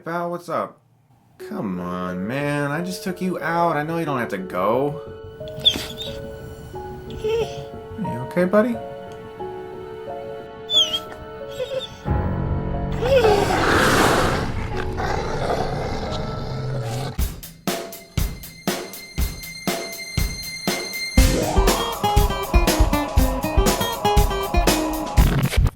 pal? What's up? Come on, man. I just took you out. I know you don't have to go. Are you okay, buddy?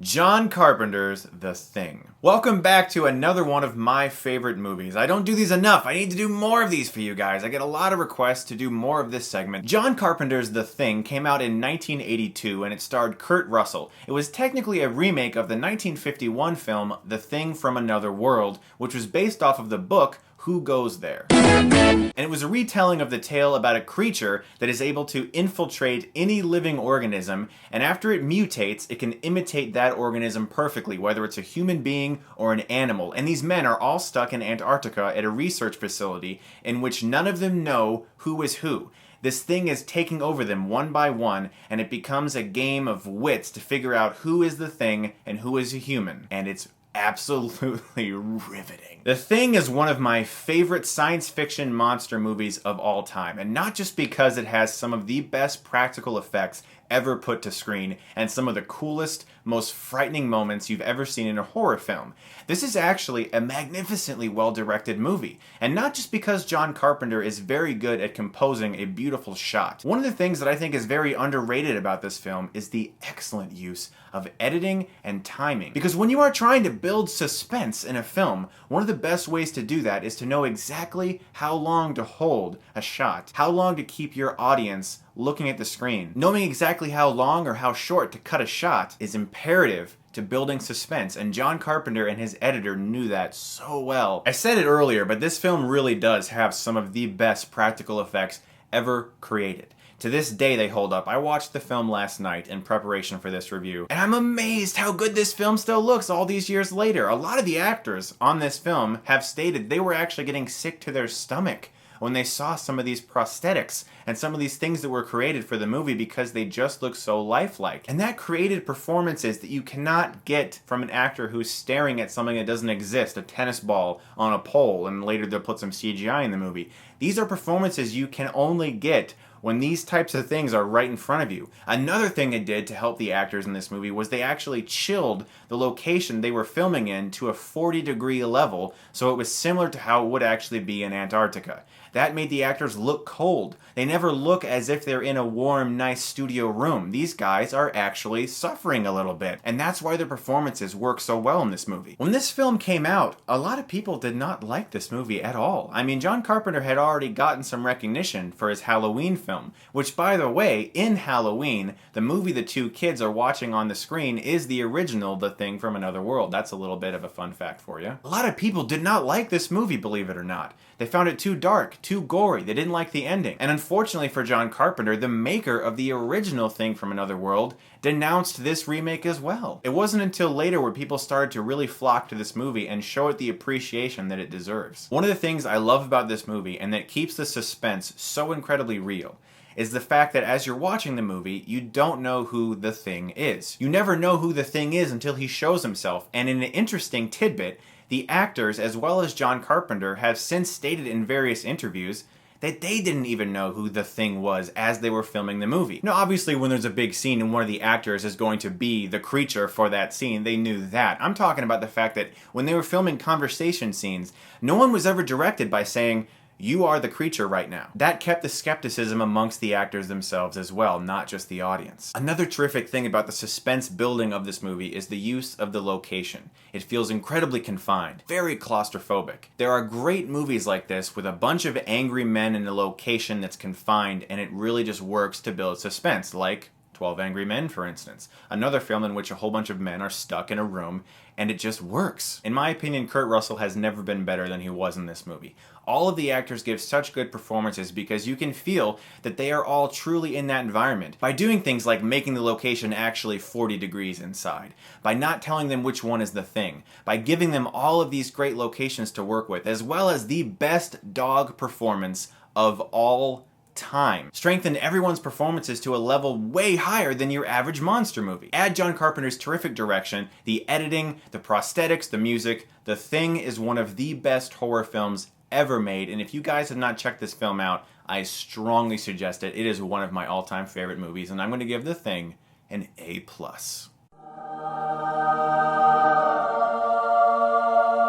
John Carpenter's The Thing. Welcome back to another one of my favorite movies. I don't do these enough. I need to do more of these for you guys. I get a lot of requests to do more of this segment. John Carpenter's The Thing came out in 1982 and it starred Kurt Russell. It was technically a remake of the 1951 film The Thing from Another World, which was based off of the book Who Goes There? And it was a retelling of the tale about a creature that is able to infiltrate any living organism, and after it mutates, it can imitate that organism perfectly, whether it's a human being or an animal. And these men are all stuck in Antarctica at a research facility in which none of them know who is who. This thing is taking over them one by one, and it becomes a game of wits to figure out who is the thing and who is a human. And it's absolutely riveting. The Thing is one of my favorite science fiction monster movies of all time, and not just because it has some of the best practical effects ever put to screen and some of the coolest, most frightening moments you've ever seen in a horror film. This is actually a magnificently well-directed movie, and not just because John Carpenter is very good at composing a beautiful shot. One of the things that I think is very underrated about this film is the excellent use of editing and timing. Because when you are trying to build suspense in a film, one of the best ways to do that is to know exactly how long to hold a shot, how long to keep your audience looking at the screen. Knowing exactly how long or how short to cut a shot is imperative to building suspense, and John Carpenter and his editor knew that so well. I said it earlier, but this film really does have some of the best practical effects ever created. To this day they hold up. I watched the film last night in preparation for this review, and I'm amazed how good this film still looks all these years later. A lot of the actors on this film have stated they were actually getting sick to their stomach when they saw some of these prosthetics and some of these things that were created for the movie because they just look so lifelike. And that created performances that you cannot get from an actor who's staring at something that doesn't exist, a tennis ball on a pole, and later they'll put some CGI in the movie. These are performances you can only get when these types of things are right in front of you. Another thing they did to help the actors in this movie was they actually chilled the location they were filming in to a 40-degree level, so it was similar to how it would actually be in Antarctica. That made the actors look cold. They never look as if they're in a warm, nice studio room. These guys are actually suffering a little bit, and that's why their performances work so well in this movie. When this film came out, a lot of people did not like this movie at all. I mean, John Carpenter had already gotten some recognition for his Halloween film, which, by the way, in Halloween, the movie the two kids are watching on the screen is the original The Thing from Another World. That's a little bit of a fun fact for you. A lot of people did not like this movie, believe it or not. They found it too dark, too gory. They didn't like the ending. And unfortunately for John Carpenter, the maker of the original Thing from Another World denounced this remake as well. It wasn't until later where people started to really flock to this movie and show it the appreciation that it deserves. One of the things I love about this movie, and that keeps the suspense so incredibly real, is the fact that as you're watching the movie, you don't know who the Thing is. You never know who the Thing is until he shows himself, and in an interesting tidbit, the actors, as well as John Carpenter, have since stated in various interviews that they didn't even know who the Thing was as they were filming the movie. Now, obviously, when there's a big scene and one of the actors is going to be the creature for that scene, they knew that. I'm talking about the fact that when they were filming conversation scenes, no one was ever directed by saying, "You are the creature right now." That kept the skepticism amongst the actors themselves as well, not just the audience. Another terrific thing about the suspense building of this movie is the use of the location. It feels incredibly confined, very claustrophobic. There are great movies like this with a bunch of angry men in a location that's confined, and it really just works to build suspense, like 12 Angry Men, for instance. Another film in which a whole bunch of men are stuck in a room, and it just works. In my opinion, Kurt Russell has never been better than he was in this movie. All of the actors give such good performances because you can feel that they are all truly in that environment. By doing things like making the location actually 40 degrees inside, by not telling them which one is the Thing, by giving them all of these great locations to work with, as well as the best dog performance of all time. Strengthen everyone's performances to a level way higher than your average monster movie. Add John Carpenter's terrific direction, the editing, the prosthetics, the music. The Thing is one of the best horror films ever made, and if you guys have not checked this film out, I strongly suggest it. It is one of my all-time favorite movies, and I'm going to give The Thing an A+.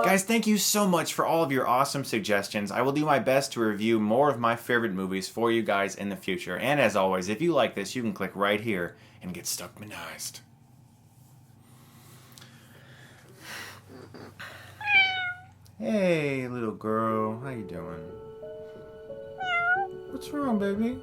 Guys, thank you so much for all of your awesome suggestions. I will do my best to review more of my favorite movies for you guys in the future. And as always, if you like this, you can click right here and get Stuckmannized. Hey, little girl. How you doing? What's wrong, baby?